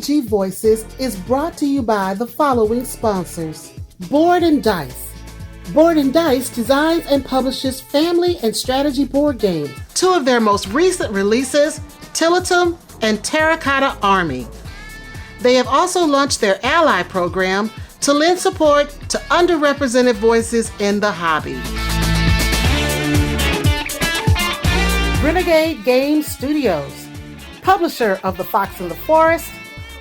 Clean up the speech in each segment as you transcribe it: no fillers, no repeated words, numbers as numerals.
OFPG Voices is brought to you by the following sponsors. Board&Dice. Board&Dice designs and publishes family and strategy board games. Two of their most recent releases, Tillatum and Terracotta Army. They have also launched their Ally program to lend support to underrepresented voices in the hobby. Renegade Games Studios, publisher of The Fox in the Forest,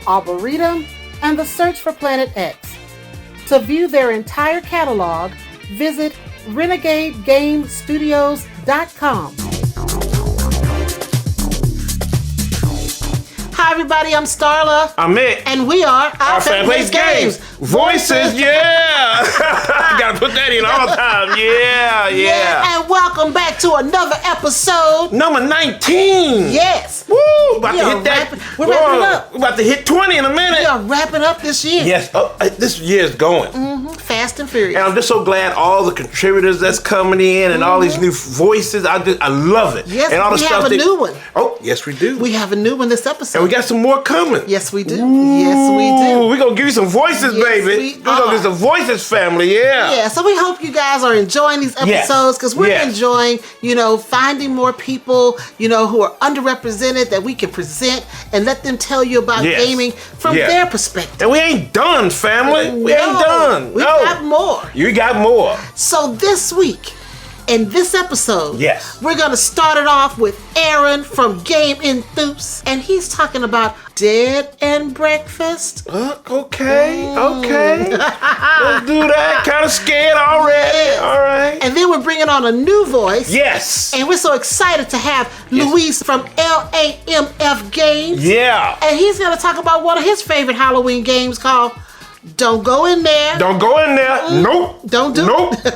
Arboretum, and The Search for Planet X. To view their entire catalog, visit renegadegamestudios.com. Hi everybody, I'm Starla. I'm Mick. And we are Our Fan Plays Games. Voices, yeah! Gotta put that in all the time, yeah. And welcome back to another episode. Number 19! Yes. Woo! About to hit that. We're wrapping up. We're about to hit 20 in a minute. We are wrapping up this year. Yes, this year's going. Fast and furious. And I'm just so glad all the contributors that's coming in and all these new voices. I love it. Yes, and all the we stuff have a new one. Oh, yes we do. We have a new one this episode. And we got some more coming. Yes, we do. Yes, we do. We're going to give you some voices, baby. We're going to get some voices, family, yeah. Yeah, so we hope you guys are enjoying these episodes because we're enjoying, finding more people, who are underrepresented that we can present and let them tell you about gaming from their perspective. And we ain't done, family. We ain't done. We got more. You got more. So this week, in this episode, we're going to start it off with Aaron from GameEnthus, and he's talking about Dead and Breakfast. Okay. Let's do that. Kind of scared already. Yes. All right. And then we're bringing on a new voice. Yes. And we're so excited to have Luis from Lamf Games. Yeah. And he's going to talk about one of his favorite Halloween games called Don't Go In There. Don't go in there. Nope. Don't do it.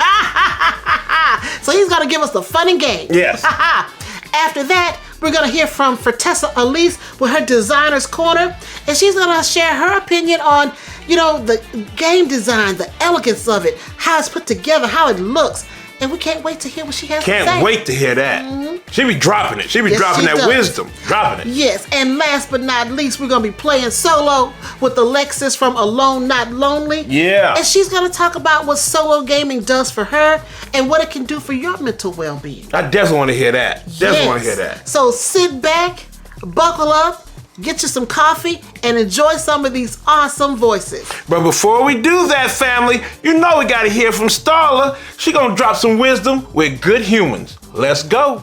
So he's going to give us the fun and games. Yes. After that, we're going to hear from Fertessa Allyse with her Designer's Corner. And she's going to share her opinion on, the game design, the elegance of it, how it's put together, how it looks. And we can't wait to hear what she has to say. Can't wait to hear that. She be dropping it. She be dropping that wisdom. Dropping it. Yes, and last but not least, we're going to be playing solo with Alexis from Alone Not Lonely. Yeah. And she's going to talk about what solo gaming does for her and what it can do for your mental well-being. I definitely want to hear that. Definitely want to hear that. So sit back, buckle up, get you some coffee, and enjoy some of these awesome voices. But before we do that, family, we got to hear from Starla. She going to drop some wisdom with good humans. Let's go.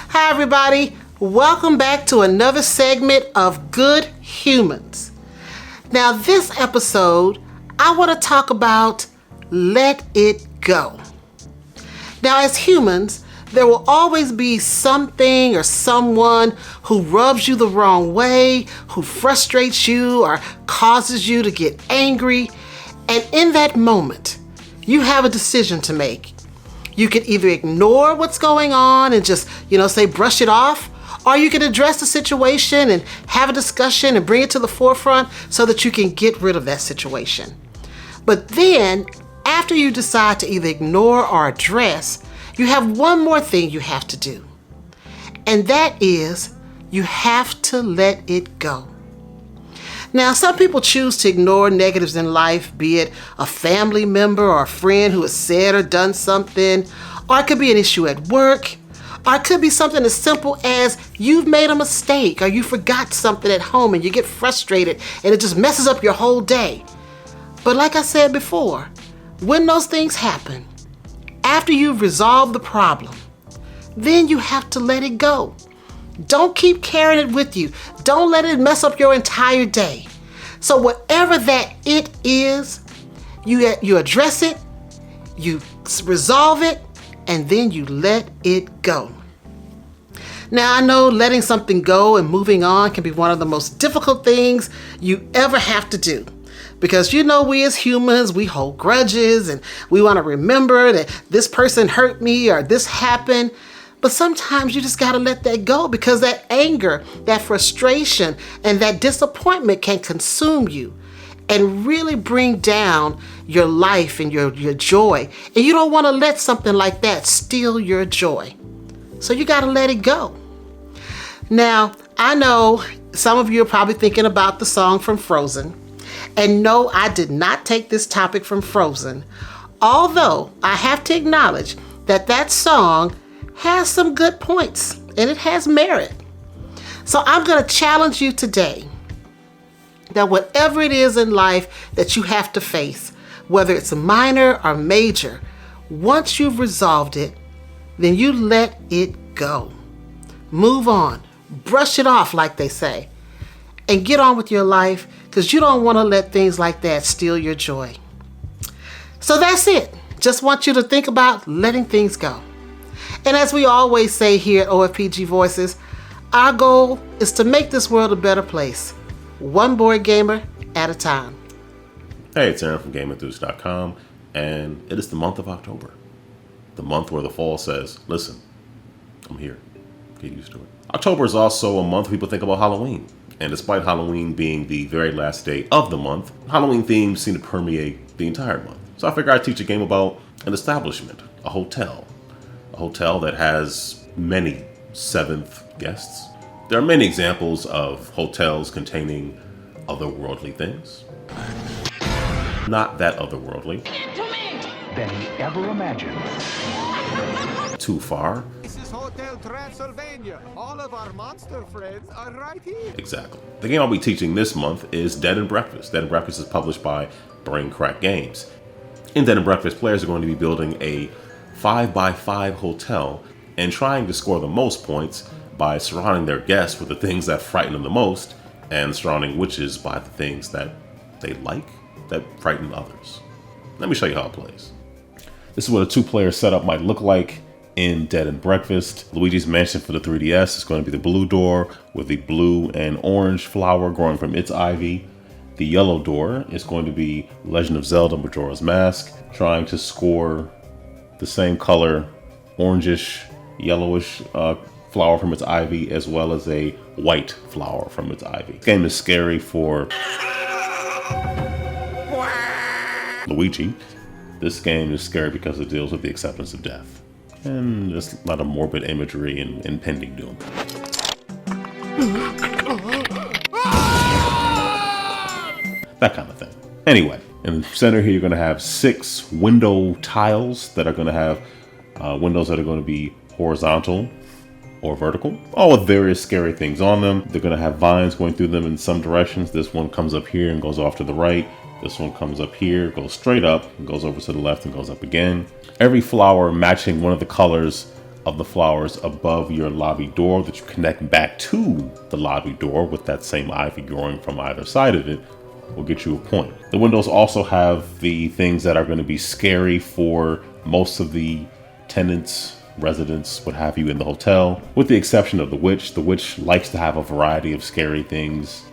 Hi, everybody. Welcome back to another segment of Good Humans. Now, this episode, I want to talk about let it go. Now, as humans, there will always be something or someone who rubs you the wrong way, who frustrates you or causes you to get angry. And in that moment, you have a decision to make. You can either ignore what's going on and just, say brush it off, or you can address the situation and have a discussion and bring it to the forefront so that you can get rid of that situation. But then, after you decide to either ignore or address, you have one more thing you have to do. And that is, you have to let it go. Now, some people choose to ignore negatives in life, be it a family member or a friend who has said or done something, or it could be an issue at work, or it could be something as simple as you've made a mistake or you forgot something at home and you get frustrated and it just messes up your whole day. But like I said before, when those things happen, after you've resolved the problem, then you have to let it go. Don't keep carrying it with you. Don't let it mess up your entire day. So whatever that it is, you address it, you resolve it, and then you let it go. Now, I know letting something go and moving on can be one of the most difficult things you ever have to do. Because we as humans, we hold grudges and we want to remember that this person hurt me or this happened. But sometimes you just got to let that go because that anger, that frustration, and that disappointment can consume you and really bring down your life and your joy. And you don't want to let something like that steal your joy. So you got to let it go. Now, I know Some of you are probably thinking about the song from Frozen. And no, I did not take this topic from Frozen, although I have to acknowledge that that song has some good points and it has merit. So I'm going to challenge you today that whatever it is in life that you have to face, whether it's minor or major, once you've resolved it, then you let it go. Move on, brush it off like they say, and get on with your life, because you don't want to let things like that steal your joy. So that's it. Just want you to think about letting things go. And as we always say here at OFPG Voices, our goal is to make this world a better place, one board gamer at a time. Hey, it's Aaron from GameEnthus.com, and it is the month of October. The month where the fall says, listen, I'm here. Get used to it. October is also a month people think about Halloween. And despite Halloween being the very last day of the month, Halloween themes seem to permeate the entire month. So I figured I'd teach a game about an establishment, a hotel. A hotel that has many seventh guests. There are many examples of hotels containing otherworldly things. Not that otherworldly. Than he ever imagined. Too far. This is Hotel Transylvania. All of our monster friends are right here. Exactly. The game I'll be teaching this month is Dead and Breakfast. Dead and Breakfast is published by Brain Crack Games. In Dead and Breakfast, players are going to be building a 5x5 hotel and trying to score the most points by surrounding their guests with the things that frighten them the most and surrounding witches by the things that they like that frighten others. Let me show you how it plays. This is what a two-player setup might look like in Dead and Breakfast. Luigi's Mansion for the 3DS is going to be the blue door with the blue and orange flower growing from its ivy. The yellow door is going to be Legend of Zelda Majora's Mask, trying to score the same color, orangish, yellowish flower from its ivy, as well as a white flower from its ivy. This game is scary for Luigi. This game is scary because it deals with the acceptance of death. And just a lot of morbid imagery and impending doom. That kind of thing. Anyway, in the center here, you're going to have 6 window tiles that are going to have windows that are going to be horizontal or vertical, all with various scary things on them. They're going to have vines going through them in some directions. This one comes up here and goes off to the right. This one comes up here, goes straight up, and goes over to the left and goes up again. Every flower matching one of the colors of the flowers above your lobby door that you connect back to the lobby door with that same ivy growing from either side of it will get you a point. The windows also have the things that are going to be scary for most of the tenants, residents, what have you, in the hotel, with the exception of the witch. The witch likes to have a variety of scary things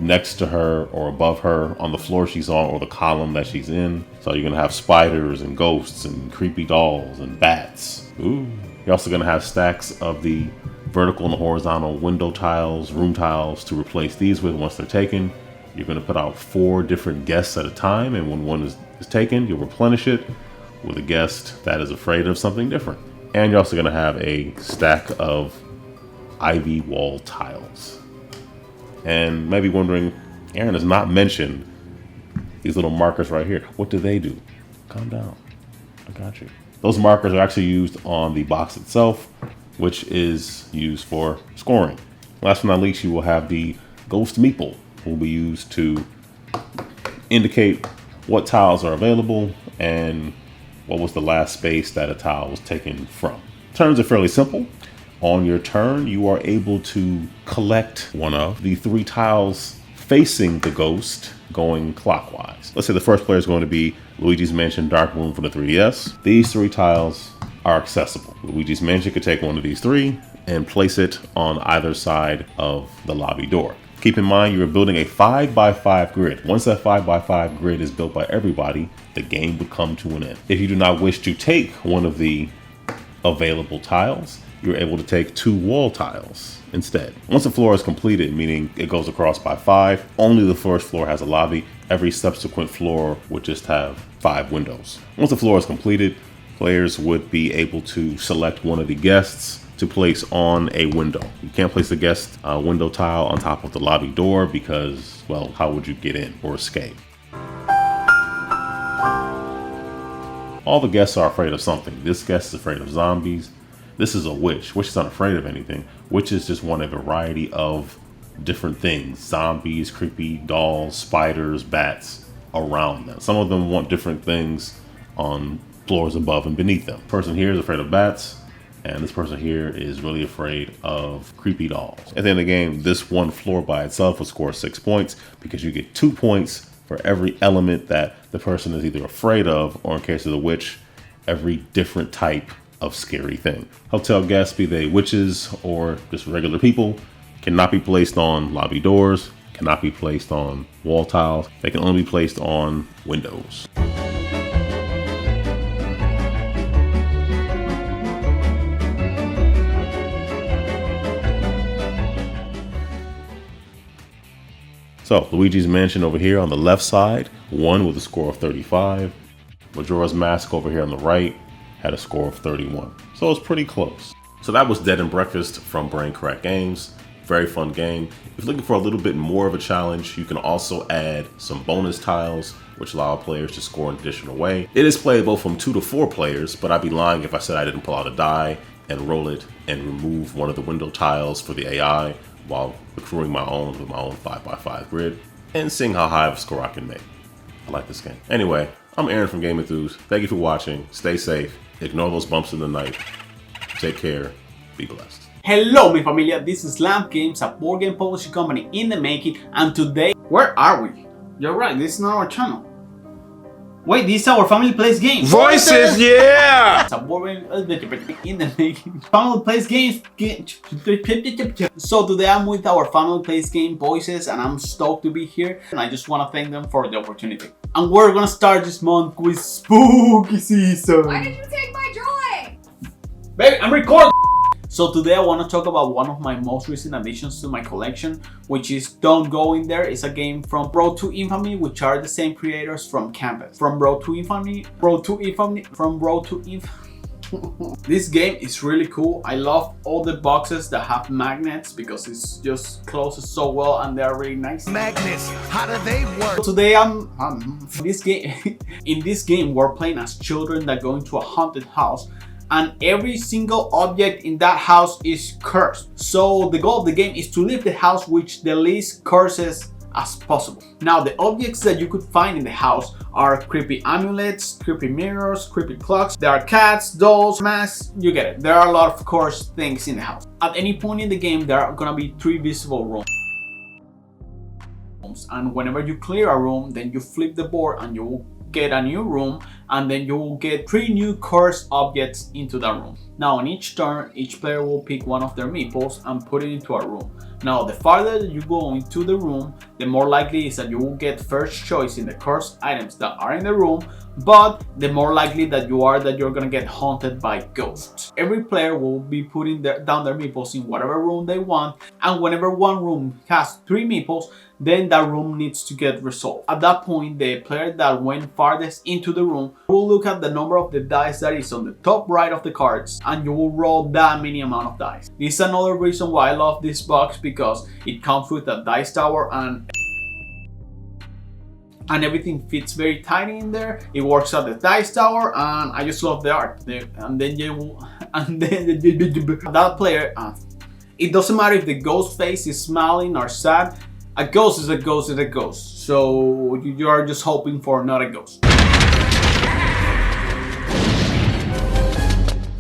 next to her or above her on the floor she's on or the column that she's in. So you're gonna have spiders and ghosts and creepy dolls and bats. Ooh. You're also gonna have stacks of the vertical and horizontal window tiles, room tiles to replace these with once they're taken. You're gonna put out 4 different guests at a time, and when one is taken, you'll replenish it with a guest that is afraid of something different. And you're also going to have a stack of ivy wall tiles. And maybe wondering, Aaron has not mentioned these little markers right here. What do they do? Calm down. I got you. Those markers are actually used on the box itself, which is used for scoring. Last but not least, you will have the ghost meeple, will be used to indicate what tiles are available and what was the last space that a tile was taken from. Turns are fairly simple. On your turn, you are able to collect one of the 3 tiles facing the ghost going clockwise. Let's say the first player is going to be Luigi's Mansion Dark Room for the 3DS. These 3 tiles are accessible. Luigi's Mansion could take one of these 3 and place it on either side of the lobby door. Keep in mind, you are building a 5x5 grid. Once that 5x5 grid is built by everybody, the game would come to an end. If you do not wish to take one of the available tiles, you're able to take 2 wall tiles instead. Once the floor is completed, meaning it goes across by 5, only the first floor has a lobby. Every subsequent floor would just have 5 windows. Once the floor is completed, players would be able to select one of the guests to place on a window. You can't place the guest window tile on top of the lobby door because, well, how would you get in or escape? All the guests are afraid of something. This guest is afraid of zombies. This is a witch. Witch is not afraid of anything. Witches just want a variety of different things. Zombies, creepy dolls, spiders, bats around them. Some of them want different things on floors above and beneath them. Person here is afraid of bats, and this person here is really afraid of creepy dolls. At the end of the game, this one floor by itself will score 6 points because you get 2 points for every element that the person is either afraid of, or in case of the witch, every different type of scary thing. Hotel guests, be they witches or just regular people, cannot be placed on lobby doors, cannot be placed on wall tiles. They can only be placed on windows. So Luigi's Mansion over here on the left side won with a score of 35. Majora's Mask over here on the right had a score of 31. So it's pretty close. So that was Dead and Breakfast from Brain Crack Games. Very fun game. If you're looking for a little bit more of a challenge, you can also add some bonus tiles, which allow players to score in an additional way. It is playable from 2 to 4 players, but I'd be lying if I said I didn't pull out a die and roll it and remove one of the window tiles for the AI while accruing my own with my own 5x5 grid and seeing how high of a score I can make. I like this game. Anyway, I'm Aaron from GameEnthus. Thank you for watching. Stay safe. Ignore those bumps in the night. Take care. Be blessed. Hello, mi familia. This is Lamf Games, a board game publishing company in the making. And today, where are we? You're right, this is not our channel. Wait, this is our family plays games. Voices, yeah! It's a board game in the making. Family plays games. So today I'm with our family plays game Voices, and I'm stoked to be here. And I just want to thank them for the opportunity. And we're gonna start this month with spooky season. Why did you take my drawing? Baby, I'm recording. So today I want to talk about one of my most recent additions to my collection, which is Don't Go In There. It's a game from Road to Infamy, which are the same creators from Campus. From Road to Infamy. This game is really cool. I love all the boxes that have magnets because it just closes so well and they are really nice. Magnets, how do they work? Today in this game we're playing as children that go into a haunted house, and every single object in that house is cursed. So the goal of the game is to leave the house with the least curses as possible. Now the objects that you could find in the house are creepy amulets, creepy mirrors, creepy clocks. There are cats, dolls, masks, you get it. There are a lot of cursed things in the house. At any point in the game there are gonna be 3 visible rooms. And whenever you clear a room, then you flip the board and you will get a new room, and then you will get 3 new cursed objects into that room. Now on each turn, each player will pick one of their meeples and put it into a room. Now the farther that you go into the room, the more likely is that you will get first choice in the cursed items that are in the room, but the more likely that you're gonna get haunted by ghosts. Every player will be putting down their meeples in whatever room they want, and whenever one room has 3 meeples, then that room needs to get resolved. At that point, the player that went farthest into the room will look at the number of the dice that is on the top right of the cards, and you will roll that many amount of dice. This is another reason why I love this box, because it comes with a dice tower and everything fits very tiny in there. It works at the dice tower, and I just love the art. And then that player, it doesn't matter if the ghost face is smiling or sad. A ghost is a ghost is a ghost. So you are just hoping for not a ghost.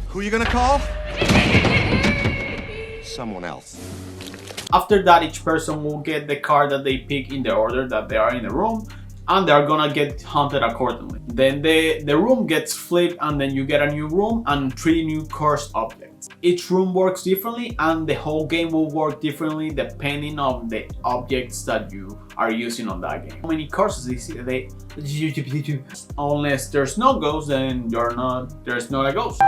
Who are you gonna call? Someone else. After that, each person will get the card that they pick in the order that they are in the room, and they're gonna get haunted accordingly. Then the room gets flipped, and then you get a new room and 3 new cursed objects. Each room works differently, and the whole game will work differently depending on the objects that you are using on that game. How many curses they unless there's no ghost, then there's not a ghost.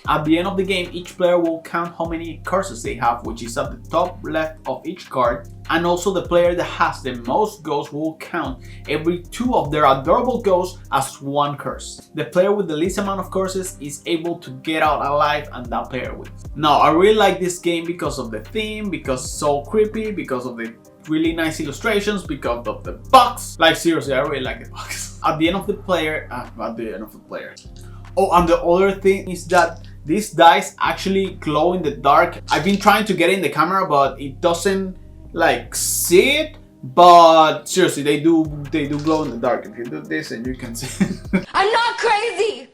At the end of the game, each player will count how many curses they have, which is at the top left of each card. And also the player that has the most ghosts will count every 2 of their adorable ghosts as 1 curse. The player with the least amount of curses is able to get out alive, and that player wins. Now, I really like this game because of the theme, because it's so creepy, because of the really nice illustrations, because of the bugs. Like seriously, I really like the bugs. At the end of the player, Oh, and the other thing is that these dice actually glow in the dark. I've been trying to get in the camera, but it doesn't like see it. But seriously, they do glow in the dark. If you do this, and you can see it. I'm not crazy!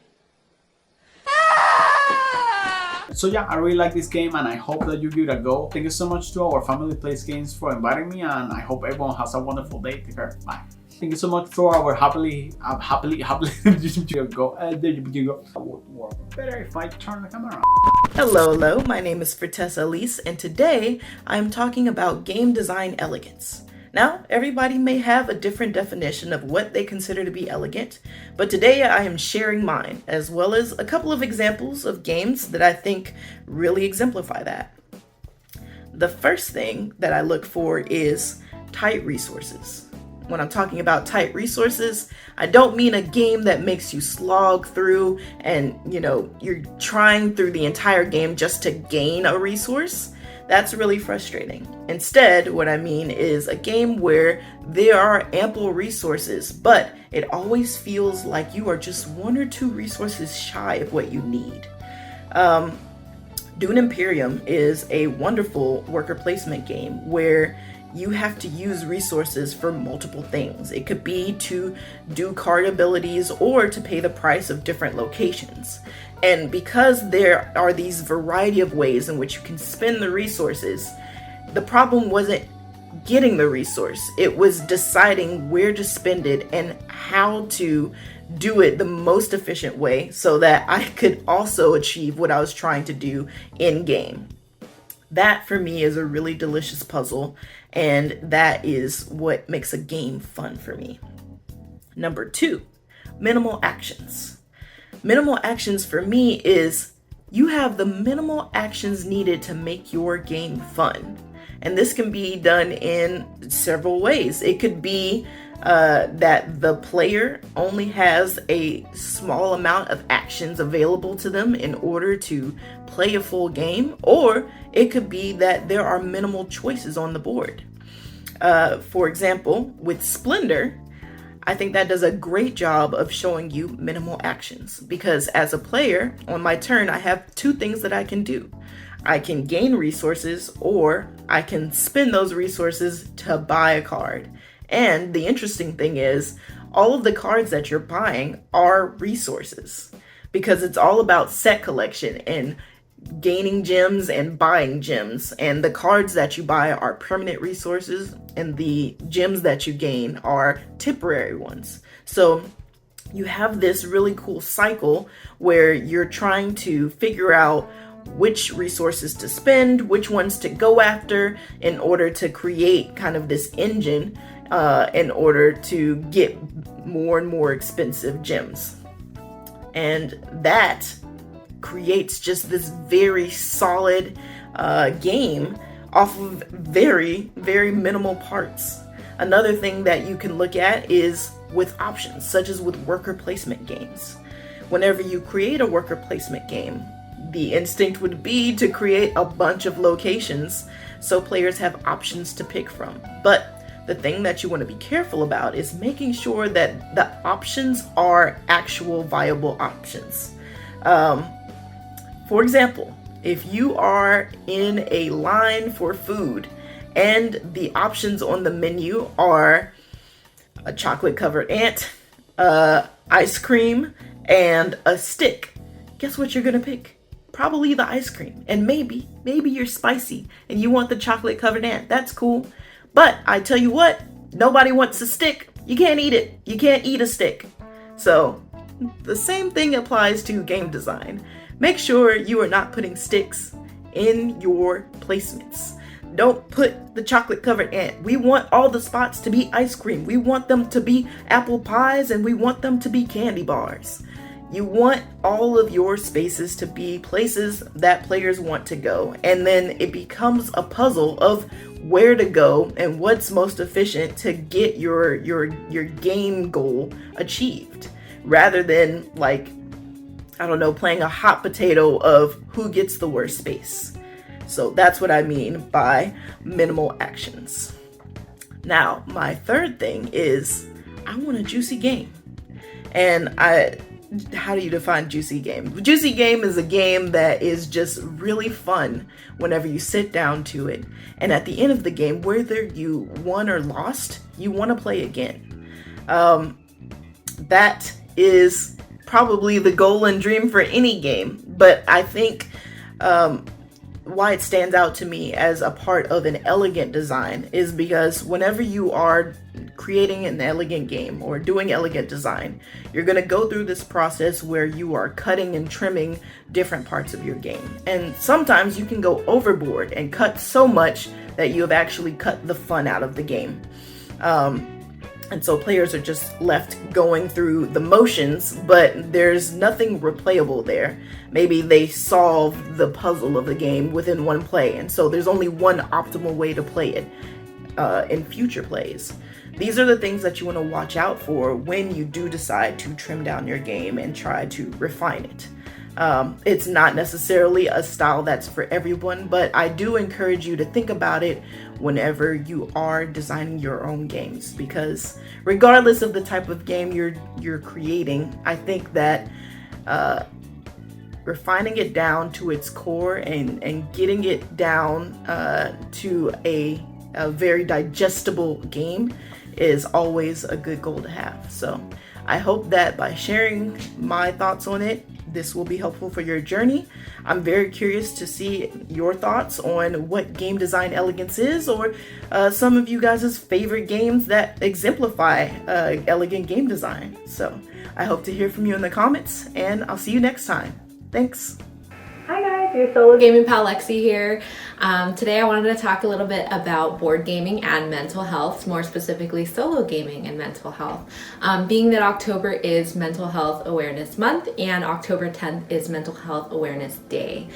So yeah, I really like this game, and I hope that you give it a go. Thank you so much to our Family Plays Games for inviting me, and I hope everyone has a wonderful day. Take care. Bye. Thank you so much for our happily go. There you go. I would work better if I turn the camera on. Hello, my name is Fertessa Allyse, and today I'm talking about game design elegance. Now, everybody may have a different definition of what they consider to be elegant, but today I am sharing mine, as well as a couple of examples of games that I think really exemplify that. The first thing that I look for is tight resources. When I'm talking about tight resources, I don't mean a game that makes you slog through and, you're trying through the entire game just to gain a resource. That's really frustrating. Instead, what I mean is a game where there are ample resources, but it always feels like you are just 1 or 2 resources shy of what you need. Dune Imperium is a wonderful worker placement game where you have to use resources for multiple things. It could be to do card abilities or to pay the price of different locations. And because there are these variety of ways in which you can spend the resources, the problem wasn't getting the resource. It was deciding where to spend it and how to do it the most efficient way so that I could also achieve what I was trying to do in game. That for me is a really delicious puzzle, and that is what makes a game fun for me. Number 2, minimal actions. Minimal actions for me is you have the minimal actions needed to make your game fun. And this can be done in several ways. It could be that the player only has a small amount of actions available to them in order to play a full game, or it could be that there are minimal choices on the board. For example, with Splendor, I think that does a great job of showing you minimal actions, because as a player, on my turn, I have 2 things that I can do. I can gain resources, or I can spend those resources to buy a card. And the interesting thing is, all of the cards that you're buying are resources, because it's all about set collection and gaining gems and buying gems. And the cards that you buy are permanent resources, and the gems that you gain are temporary ones. So you have this really cool cycle where you're trying to figure out which resources to spend, which ones to go after in order to create kind of this engine in order to get more and more expensive gems. And that creates just this very solid game off of very, very minimal parts. Another thing that you can look at is with options, such as with worker placement games. Whenever you create a worker placement game, the instinct would be to create a bunch of locations so players have options to pick from. But the thing that you want to be careful about is making sure that the options are actual viable options. For example, if you are in a line for food and the options on the menu are a chocolate covered ant, ice cream, and a stick, guess what you're gonna pick? Probably the ice cream. And maybe you're spicy and you want the chocolate covered ant. That's cool. But I tell you what, nobody wants a stick. You can't eat it. You can't eat a stick. So the same thing applies to game design. Make sure you are not putting sticks in your placements. Don't put the chocolate covered ant. We want all the spots to be ice cream. We want them to be apple pies, and we want them to be candy bars. You want all of your spaces to be places that players want to go, and then it becomes a puzzle of where to go and what's most efficient to get your game goal achieved, rather than, like, I don't know, playing a hot potato of who gets the worst space. So that's what I mean by minimal actions. Now, my third thing is I want a juicy game. And how do you define juicy game? Juicy game is a game that is just really fun whenever you sit down to it. And at the end of the game, whether you won or lost, you want to play again. That is probably the goal and dream for any game. But I think why it stands out to me as a part of an elegant design is because whenever you are creating an elegant game or doing elegant design, you're going to go through this process where you are cutting and trimming different parts of your game. And sometimes you can go overboard and cut so much that you have actually cut the fun out of the game. And so players are just left going through the motions, but there's nothing replayable there. Maybe they solve the puzzle of the game within one play, and so there's only one optimal way to play it in future plays. These are the things that you want to watch out for when you do decide to trim down your game and try to refine it. It's not necessarily a style that's for everyone, but I do encourage you to think about it whenever you are designing your own games, because regardless of the type of game you're creating, I think that refining it down to its core and getting it down to a very digestible game is always a good goal to have. So I hope that by sharing my thoughts on it, this will be helpful for your journey. I'm very curious to see your thoughts on what game design elegance is, or some of you guys' favorite games that exemplify elegant game design. So I hope to hear from you in the comments, and I'll see you next time. Thanks. Hi guys, your solo gaming pal Lexy here. Today I wanted to talk a little bit about board gaming and mental health, more specifically solo gaming and mental health. Being that October is Mental Health Awareness Month and October 10th is Mental Health Awareness Day.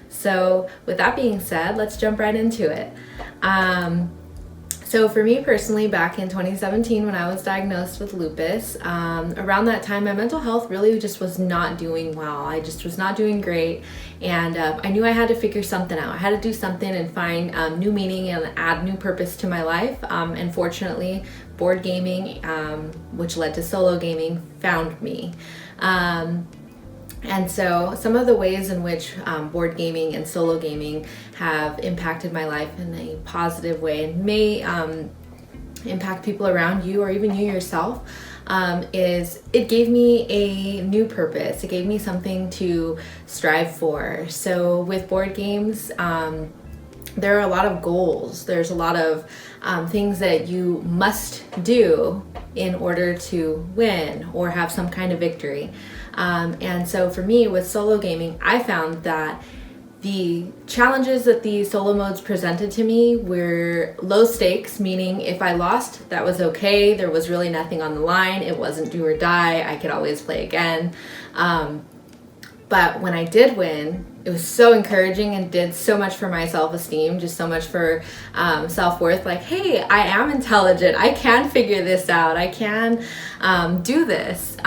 So with that being said, let's jump right into it. So for me personally, back in 2017 when I was diagnosed with lupus, around that time my mental health really just was not doing well. I just was not doing great, and I knew I had to figure something out. I had to do something and find new meaning and add new purpose to my life. And fortunately, board gaming, which led to solo gaming, found me. And so some of the ways in which board gaming and solo gaming have impacted my life in a positive way and may impact people around you or even you yourself is it gave me a new purpose. It gave me something to strive for. So with board games, there are a lot of goals. There's a lot of things that you must do in order to win or have some kind of victory. And so for me with solo gaming, I found that the challenges that the solo modes presented to me were low stakes, meaning if I lost, that was okay. There was really nothing on the line. It wasn't do or die. I could always play again. But when I did win, it was so encouraging and did so much for my self-esteem, just so much for self-worth. Like, hey, I am intelligent. I can figure this out. I can do this.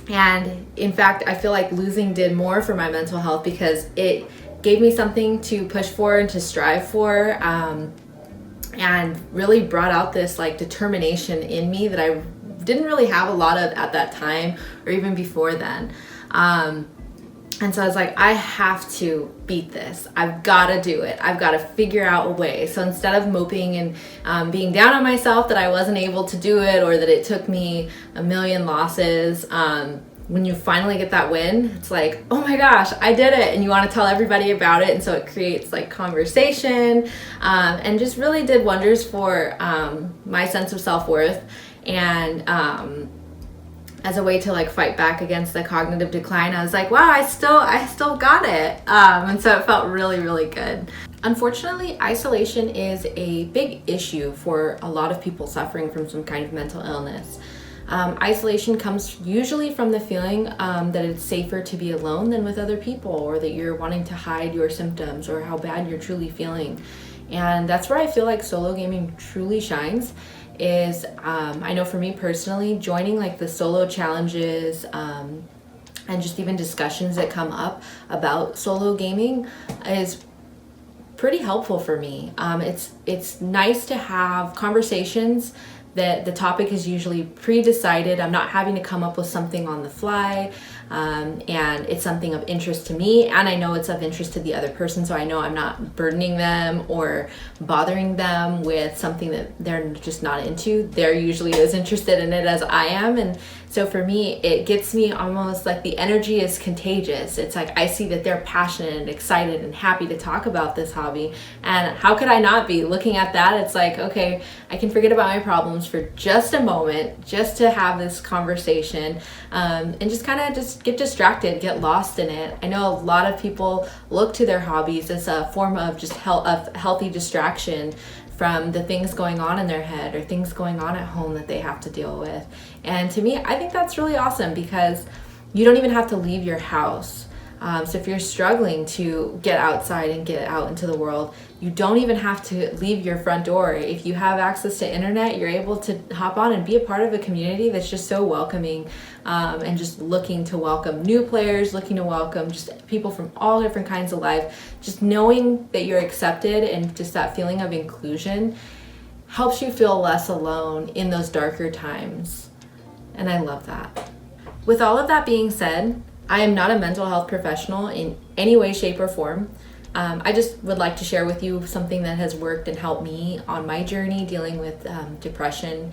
And in fact, I feel like losing did more for my mental health because it gave me something to push for and to strive for, and really brought out this like determination in me that I didn't really have a lot of at that time or even before then. And so I was like, I have to beat this. I've got to do it. I've got to figure out a way. So instead of moping and being down on myself that I wasn't able to do it or that it took me a million losses, when you finally get that win, it's like, oh my gosh, I did it. And you want to tell everybody about it. And so it creates like conversation, and just really did wonders for my sense of self-worth and as a way to like fight back against the cognitive decline. I was like, wow, I still got it. And so it felt really, really good. Unfortunately, isolation is a big issue for a lot of people suffering from some kind of mental illness. Isolation comes usually from the feeling that it's safer to be alone than with other people, or that you're wanting to hide your symptoms or how bad you're truly feeling. And that's where I feel like solo gaming truly shines is, I know for me personally, joining like the solo challenges and just even discussions that come up about solo gaming is pretty helpful for me. It's nice to have conversations that the topic is usually pre-decided. I'm not having to come up with something on the fly, and it's something of interest to me, and I know it's of interest to the other person, so I know I'm not burdening them or bothering them with something that they're just not into. They're usually as interested in it as I am, and so for me, it gets me almost like the energy is contagious. It's like I see that they're passionate and excited and happy to talk about this hobby, and how could I not be? Looking at that, it's like, okay, I can forget about my problems for just a moment, just to have this conversation, and just kind of just get distracted, get lost in it. I know a lot of people look to their hobbies as a form of just healthy distraction from the things going on in their head or things going on at home that they have to deal with. And to me, I think that's really awesome because you don't even have to leave your house. So if you're struggling to get outside and get out into the world, you don't even have to leave your front door. If you have access to internet, you're able to hop on and be a part of a community that's just so welcoming, and just looking to welcome new players, looking to welcome just people from all different kinds of life. Just knowing that you're accepted and just that feeling of inclusion helps you feel less alone in those darker times. And I love that. With all of that being said, I am not a mental health professional in any way, shape, or form. I just would like to share with you something that has worked and helped me on my journey dealing with depression.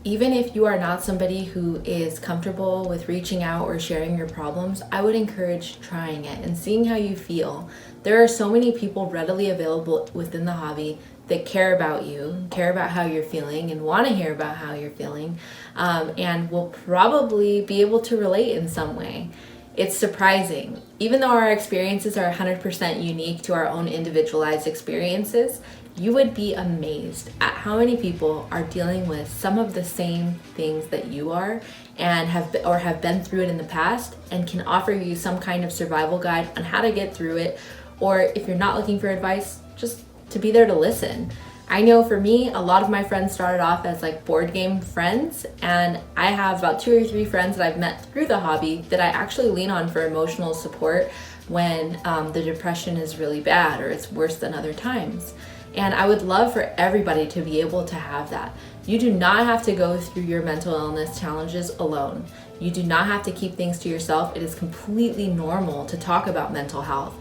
Even if you are not somebody who is comfortable with reaching out or sharing your problems, I would encourage trying it and seeing how you feel. There are so many people readily available within the hobby that care about you, care about how you're feeling, and want to hear about how you're feeling, and will probably be able to relate in some way. It's surprising. Even though our experiences are 100% unique to our own individualized experiences, you would be amazed at how many people are dealing with some of the same things that you are and have been through it in the past and can offer you some kind of survival guide on how to get through it, or if you're not looking for advice, just to be there to listen. I know for me, a lot of my friends started off as like board game friends, and I have about 2 or 3 friends that I've met through the hobby that I actually lean on for emotional support when the depression is really bad or it's worse than other times. And I would love for everybody to be able to have that. You do not have to go through your mental illness challenges alone. You do not have to keep things to yourself. It is completely normal to talk about mental health.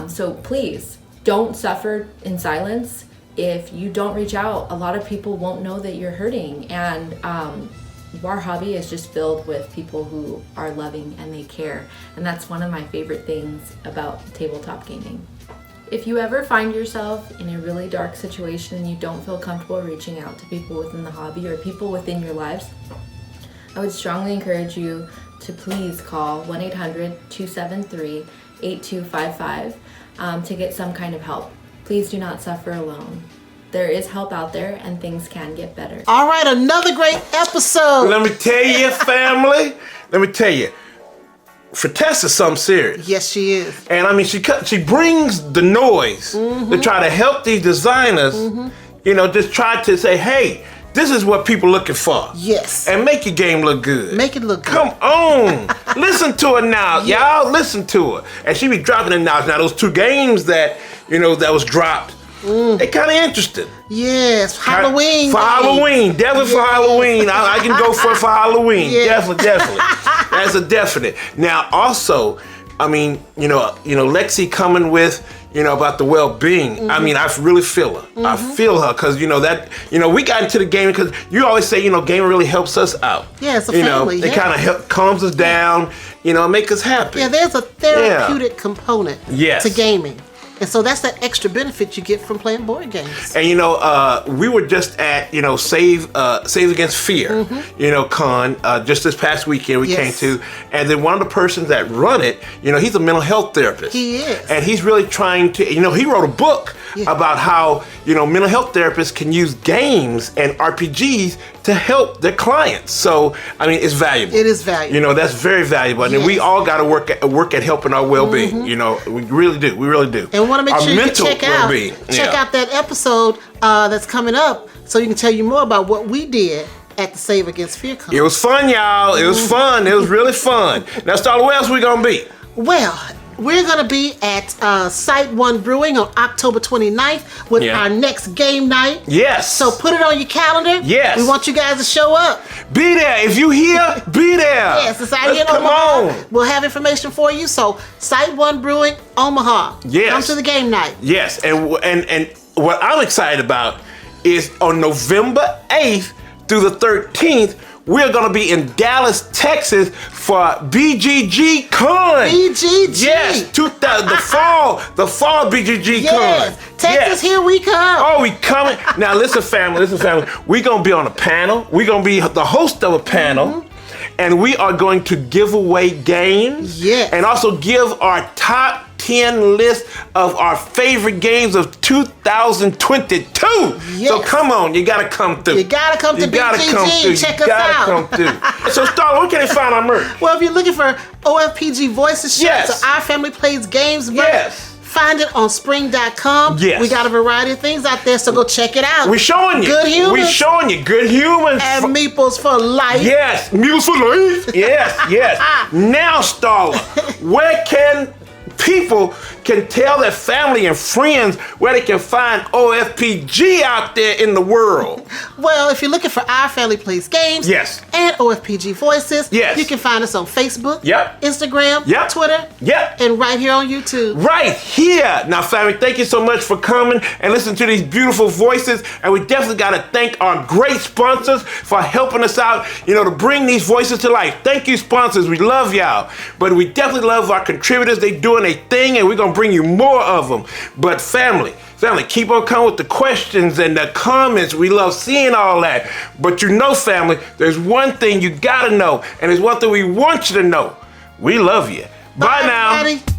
So please, don't suffer in silence. If you don't reach out, a lot of people won't know that you're hurting. And our hobby is just filled with people who are loving and they care. And that's one of my favorite things about tabletop gaming. If you ever find yourself in a really dark situation and you don't feel comfortable reaching out to people within the hobby or people within your lives, I would strongly encourage you to please call 1-800-273-8255 to get some kind of help. Please do not suffer alone. There is help out there and things can get better. All right, another great episode. Let me tell you, family. Let me tell you. Fertessa's something serious. Yes, she is. And I mean, she brings the noise to try to help these designers, just try to say, hey, this is what people looking for. Yes. And make your game look good. Make it look good. Come on. Listen to her now, y'all. Listen to her. And she be dropping it now. Now, those 2 games that, that was dropped, they kind of interesting. Yes, Halloween. For Halloween. Definitely for Halloween. I can go for Halloween. Yeah. Definitely. That's a definite. Now, also, I mean, Lexy coming with, about the well-being. I mean, I really feel her. I feel her because, we got into the game because you always say, gaming really helps us out. Yeah, it's a family. It kind of calms us down, make us happy. Yeah, there's a therapeutic component to gaming. And so that's that extra benefit you get from playing board games. And we were just at Save Against Fear, con just this past weekend we came to, and then one of the persons that run it, he's a mental health therapist. He is, and he's really trying to, he wrote a book about how mental health therapists can use games and RPGs to help their clients. So it's valuable. It is valuable. That's very valuable, and we all got to work at helping our well-being. We really do. We really do. And we want to make sure you check well-being. out that episode that's coming up, so you can tell you more about what we did at the Save Against Fear Con. It was fun, y'all. It was fun. It was really fun. Now, Starla, where else we gonna be? Well, we're going to be at Site 1 Brewing on October 29th with our next game night. Yes. So put it on your calendar. Yes. We want you guys to show up. Be there. If you here, be there. Yes, it's out here in Omaha. We'll have information for you. So Site 1 Brewing, Omaha. Yes. Come to the game night. Yes. And what I'm excited about is on November 8th through the 13th, we're going to be in Dallas, Texas for BGG Con. BGG. Yes, the fall BGG Con. Texas, here we come. Oh, we coming. Now listen, family. We're going to be on a panel. We're going to be the host of a panel. And we are going to give away games. Yes. And also give our top 10 list of our favorite games of 2022. Yes. So come on, you gotta come through. You gotta come to BGG. Check us out. Come through. So Starla, where can they find our merch? Well, if you're looking for OFPG Voices shirts or Our Family Plays Games merch, find it on spring.com. Yes. We got a variety of things out there, so go check it out. We're showing you. Good humans. We're showing you good humans. And meeples for life. Yes, meeples for life. Yes. Now, Starla, where can people tell their family and friends where they can find OFPG out there in the world? Well, if you're looking for Our Family Plays Games and OFPG Voices, you can find us on Facebook, Instagram, Twitter, and right here on YouTube. Right here. Now, family, thank you so much for coming and listening to these beautiful voices. And we definitely got to thank our great sponsors for helping us out, to bring these voices to life. Thank you, sponsors. We love y'all. But we definitely love our contributors. They doing a thing, and we're going to bring you more of them. But family, keep on coming with the questions and the comments. We love seeing all that. But family, there's one thing you got to know, and there's one thing we want you to know. We love you. Bye now. Everybody.